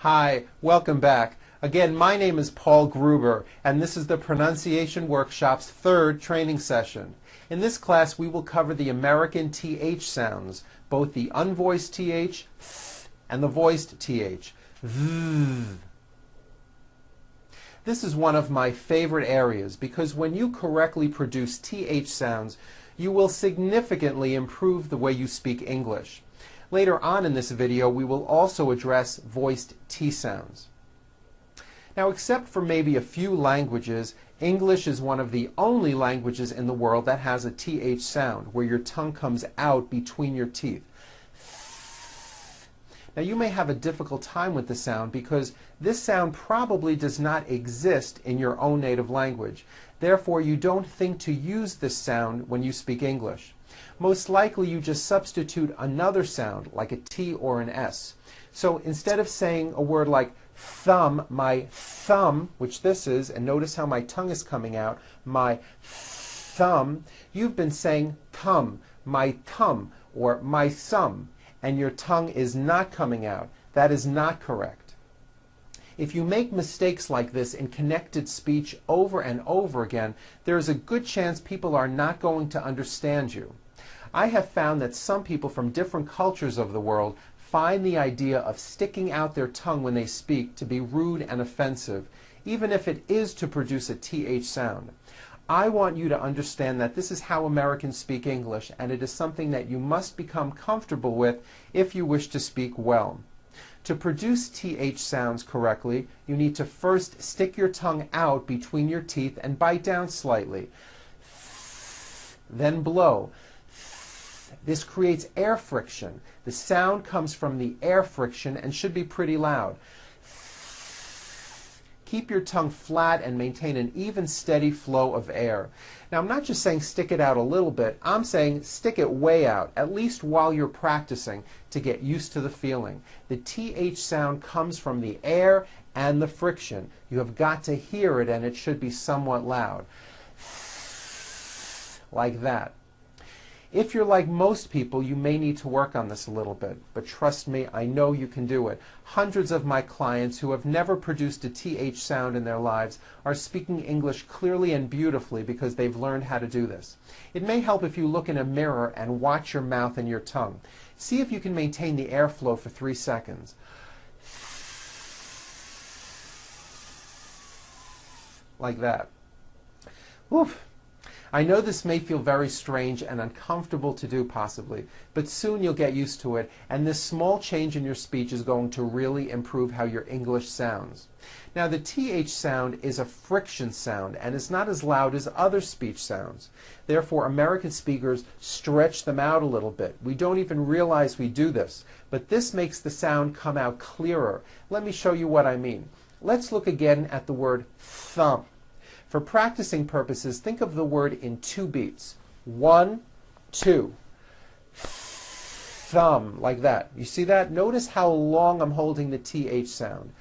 Hi, welcome back. Again, my name is Paul Gruber, and this is the Pronunciation Workshop's third training session. In this class, we will cover the American TH sounds, both the unvoiced TH, th, and the voiced TH, th. This is one of my favorite areas because when you correctly produce TH sounds, you will significantly improve the way you speak English. Later on in this video, we will also address voiced T sounds. Now, except for maybe a few languages, English is one of the only languages in the world that has a TH sound, where your tongue comes out between your teeth. Now, you may have a difficult time with the sound because this sound probably does not exist in your own native language. Therefore, you don't think to use this sound when you speak English. Most likely, you just substitute another sound, like a T or an S. So instead of saying a word like thumb, my thumb, which this is, and notice how my tongue is coming out, my thumb, you've been saying thumb, my thumb, or my thumb, and your tongue is not coming out. That is not correct. If you make mistakes like this in connected speech over and over again, there is a good chance people are not going to understand you. I have found that some people from different cultures of the world find the idea of sticking out their tongue when they speak to be rude and offensive, even if it is to produce a TH sound. I want you to understand that this is how Americans speak English, and it is something that you must become comfortable with if you wish to speak well. To produce TH sounds correctly, you need to first stick your tongue out between your teeth and bite down slightly. Then blow. This creates air friction. The sound comes from the air friction and should be pretty loud. Keep your tongue flat and maintain an even, steady flow of air. Now, I'm not just saying stick it out a little bit. I'm saying stick it way out, at least while you're practicing, to get used to the feeling. The TH sound comes from the air and the friction. You have got to hear it, and it should be somewhat loud. Like that. If you're like most people, you may need to work on this a little bit, but trust me, I know you can do it. Hundreds of my clients who have never produced a TH sound in their lives are speaking English clearly and beautifully because they've learned how to do this. It may help if you look in a mirror and watch your mouth and your tongue. See if you can maintain the airflow for 3 seconds. Like that. Woof. I know this may feel very strange and uncomfortable to do possibly, but soon you'll get used to it, and this small change in your speech is going to really improve how your English sounds. Now, the TH sound is a friction sound and is not as loud as other speech sounds. Therefore, American speakers stretch them out a little bit. We don't even realize we do this, but this makes the sound come out clearer. Let me show you what I mean. Let's look again at the word thumb. For practicing purposes, think of the word in 2 beats. 1, 2. Thumb, like that. You see that? Notice how long I'm holding the TH sound.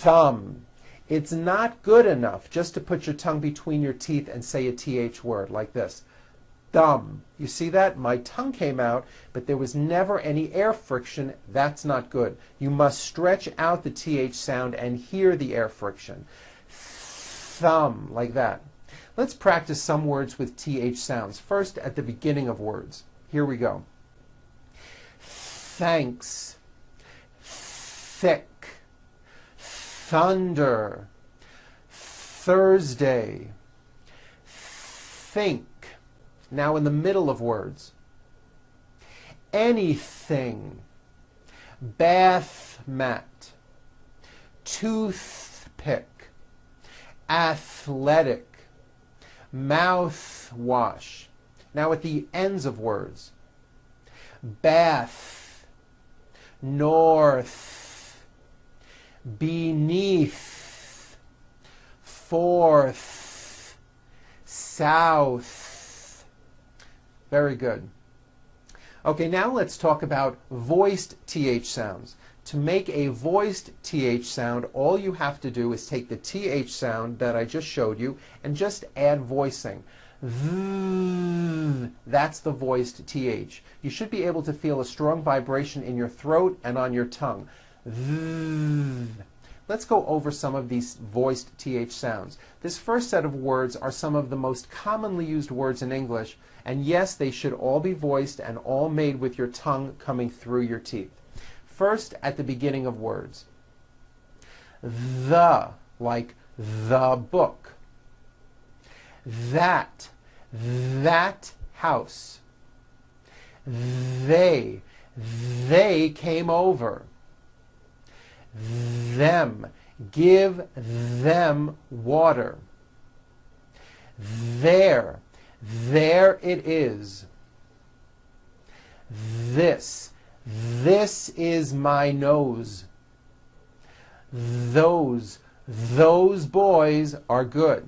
Thumb. It's not good enough just to put your tongue between your teeth and say a TH word like this. Thumb. You see that? My tongue came out, but there was never any air friction. That's not good. You must stretch out the TH sound and hear the air friction. Thumb, like that. Let's practice some words with TH sounds. First, at the beginning of words. Here we go. Thanks, thick, thunder, Thursday, think. Now in the middle of words. Anything, bath mat, toothpick, athletic, mouthwash. Now at the ends of words. Bath, north, beneath, forth, south. Very good. Okay, now let's talk about voiced TH sounds. To make a voiced TH sound, all you have to do is take the TH sound that I just showed you and just add voicing. th. That's the voiced TH. You should be able to feel a strong vibration in your throat and on your tongue. Th. Let's go over some of these voiced TH sounds. This first set of words are some of the most commonly used words in English, and yes, they should all be voiced and all made with your tongue coming through your teeth. First, at the beginning of words. The, like the book. That house. They came over. Them, give them water. There it is. This is my nose. Those boys are good.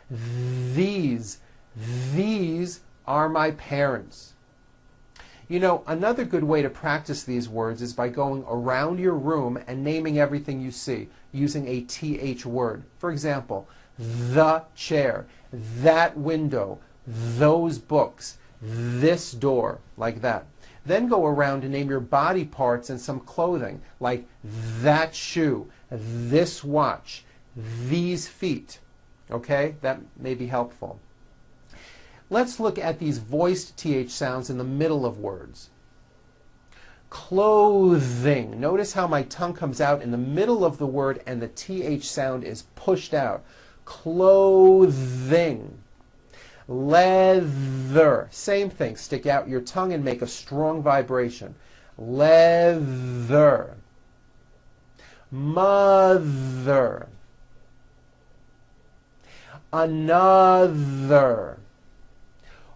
These are my parents. You know, another good way to practice these words is by going around your room and naming everything you see, using a TH word. For example, the chair, that window, those books, this door, like that. Then go around and name your body parts and some clothing, like that shoe, this watch, these feet. Okay, that may be helpful. Let's look at these voiced TH sounds in the middle of words. Clothing. Notice how my tongue comes out in the middle of the word and the TH sound is pushed out. Clothing. Leather. Same thing. Stick out your tongue and make a strong vibration. Leather. Mother. Another.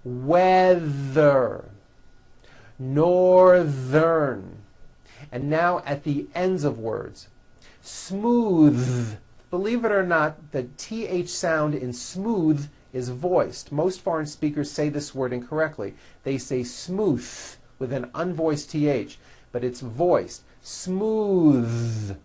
Weather. Northern. And now at the ends of words. Smooth. Believe it or not, the TH sound in smooth is voiced. Most foreign speakers say this word incorrectly. They say smooth with an unvoiced TH, but it's voiced. Smooth.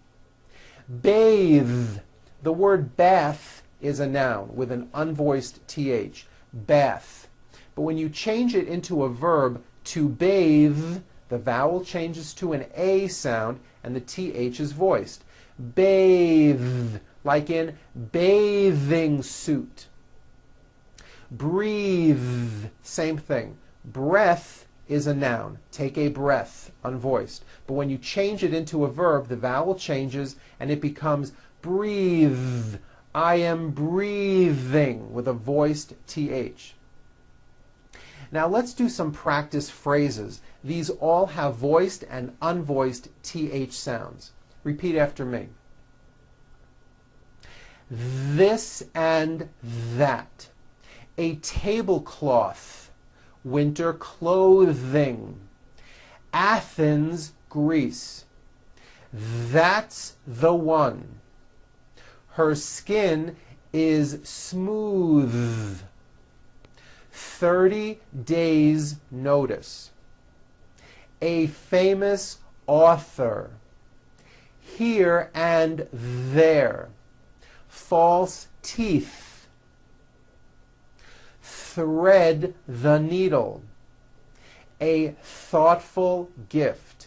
Bathe. The word bath is a noun with an unvoiced TH. Bath. But when you change it into a verb, to bathe, the vowel changes to an A sound and the TH is voiced. Bathe, like in bathing suit. Breathe, same thing. Breath is a noun. Take a breath, unvoiced. But when you change it into a verb, the vowel changes and it becomes breathe. I am breathing with a voiced TH. Now let's do some practice phrases. These all have voiced and unvoiced TH sounds. Repeat after me. This and that. A tablecloth. Winter clothing. Athens, Greece. That's the one. Her skin is smooth. 30 days notice. A famous author. Here and there. False teeth. Thread the needle. A thoughtful gift.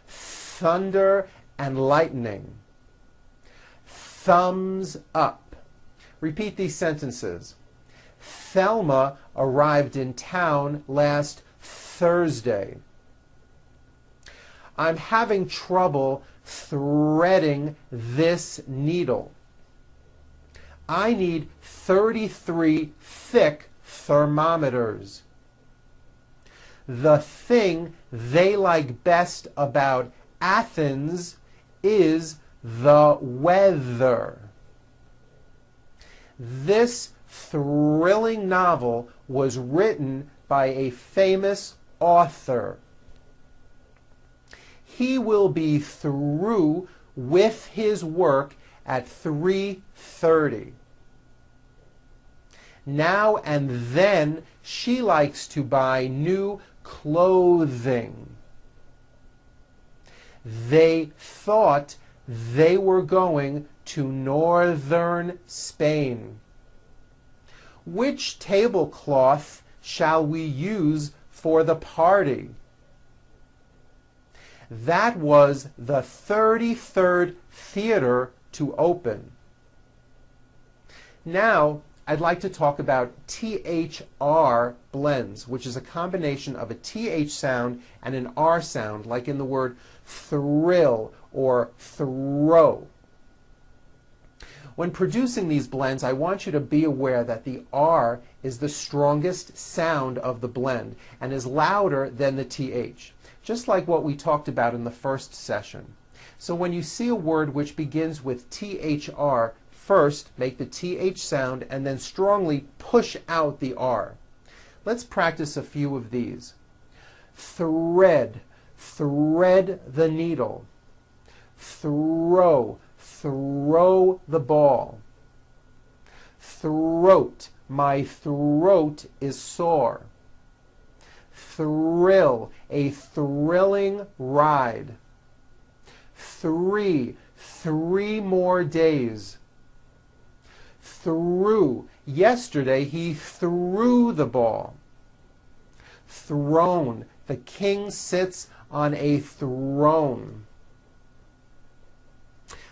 Thunder and lightning. Thumbs up. Repeat these sentences. Thelma arrived in town last Thursday. I'm having trouble threading this needle. I need 33 thick thermometers. The thing they like best about Athens is the weather. This thrilling novel was written by a famous author. He will be through with his work at 3:30. Now and then she likes to buy new clothing. They thought they were going to northern Spain. Which tablecloth shall we use for the party? That was the 33rd theater to open. Now, I'd like to talk about THR blends, which is a combination of a TH sound and an R sound, like in the word thrill or throw. When producing these blends, I want you to be aware that the R is the strongest sound of the blend and is louder than the TH, just like what we talked about in the first session. So when you see a word which begins with THR, first make the TH sound and then strongly push out the R. Let's practice a few of these. Thread, thread the needle. Throw, throw the ball. Throat, my throat is sore. Thrill, a thrilling ride. 3 more days. Threw, yesterday he threw the ball. Throne, the king sits on a throne.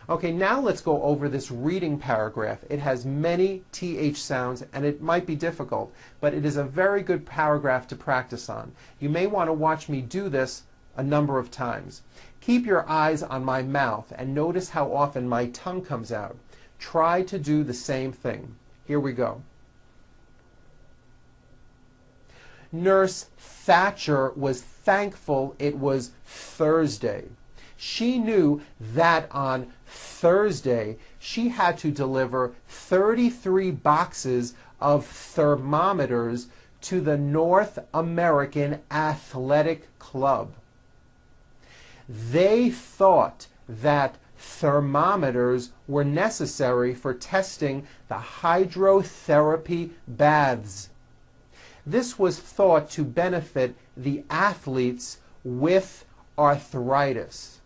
Okay, now let's go over this reading paragraph. It has many TH sounds and it might be difficult, but it is a very good paragraph to practice on. You may want to watch me do this a number of times. Keep your eyes on my mouth and notice how often my tongue comes out. Try to do the same thing. Here we go. Nurse Thatcher was thankful it was Thursday. She knew that on Thursday she had to deliver 33 boxes of thermometers to the North American Athletic Club. They thought that thermometers were necessary for testing the hydrotherapy baths. This was thought to benefit the athletes with arthritis.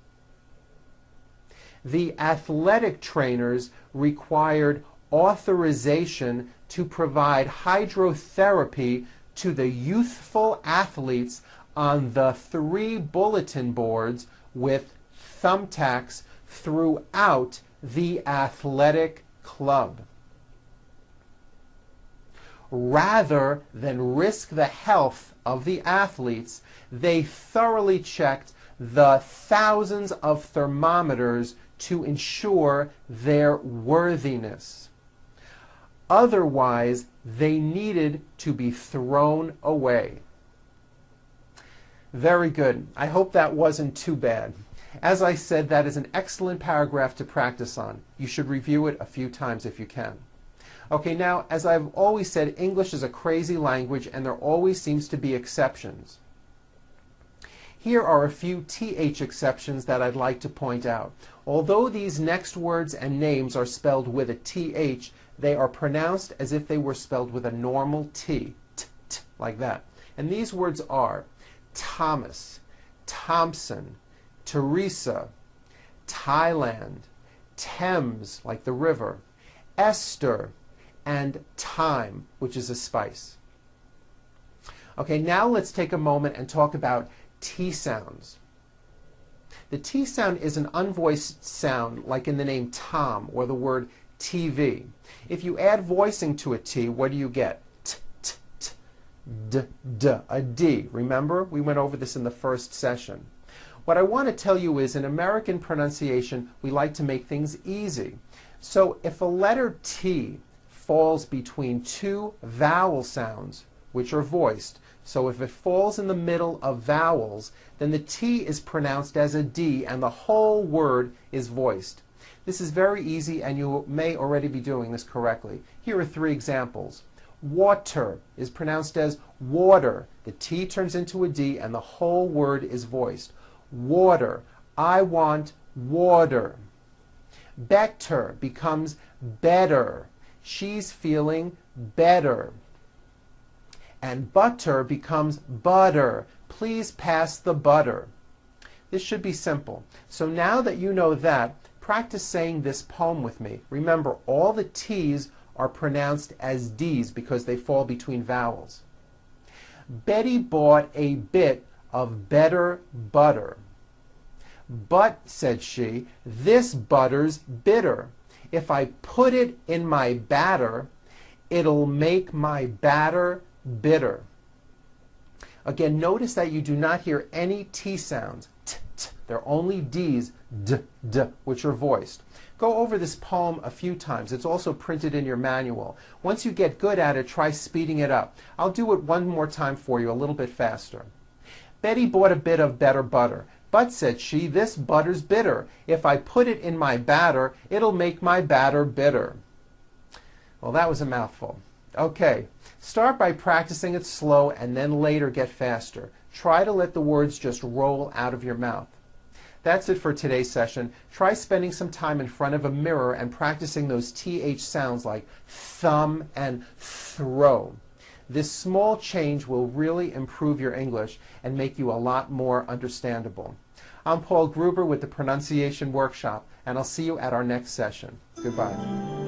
The athletic trainers required authorization to provide hydrotherapy to the youthful athletes on the 3 bulletin boards with thumbtacks throughout the athletic club. Rather than risk the health of the athletes, they thoroughly checked the thousands of thermometers to ensure their worthiness. Otherwise, they needed to be thrown away. Very good. I hope that wasn't too bad. As I said, that is an excellent paragraph to practice on. You should review it a few times if you can. Okay, now, as I've always said, English is a crazy language and there always seems to be exceptions. Here are a few TH exceptions that I'd like to point out. Although these next words and names are spelled with a TH, they are pronounced as if they were spelled with a normal T, like that. And these words are Thomas, Thompson, Teresa, Thailand, Thames, like the river, Esther, and thyme, which is a spice. Okay, now let's take a moment and talk about T sounds. The T sound is an unvoiced sound, like in the name Tom or the word TV. If you add voicing to a T, what do you get? T, t, t, d, d, a D. Remember? We went over this in the first session. What I want to tell you is in American pronunciation, we like to make things easy. So if a letter T falls between 2 vowel sounds, which are voiced, so if it falls in the middle of vowels, then the T is pronounced as a D and the whole word is voiced. This is very easy and you may already be doing this correctly. Here are 3 examples. Water is pronounced as water. The T turns into a D and the whole word is voiced. Water. I want water. Better becomes better. She's feeling better. And butter becomes butter. Please pass the butter. This should be simple. So now that you know that, practice saying this poem with me. Remember, all the T's are pronounced as D's because they fall between vowels. Betty bought a bit of better butter. But, said she, this butter's bitter. If I put it in my batter, it'll make my batter bitter. Again, notice that you do not hear any T sounds. T, t. They're only D's, d, d, which are voiced. Go over this poem a few times. It's also printed in your manual. Once you get good at it, try speeding it up. I'll do it one more time for you, a little bit faster. Betty bought a bit of better butter. But, said she, this butter's bitter. If I put it in my batter, it'll make my batter bitter. Well, that was a mouthful. Okay, start by practicing it slow and then later get faster. Try to let the words just roll out of your mouth. That's it for today's session. Try spending some time in front of a mirror and practicing those TH sounds like thumb and throw. This small change will really improve your English and make you a lot more understandable. I'm Paul Gruber with the Pronunciation Workshop, and I'll see you at our next session. Goodbye.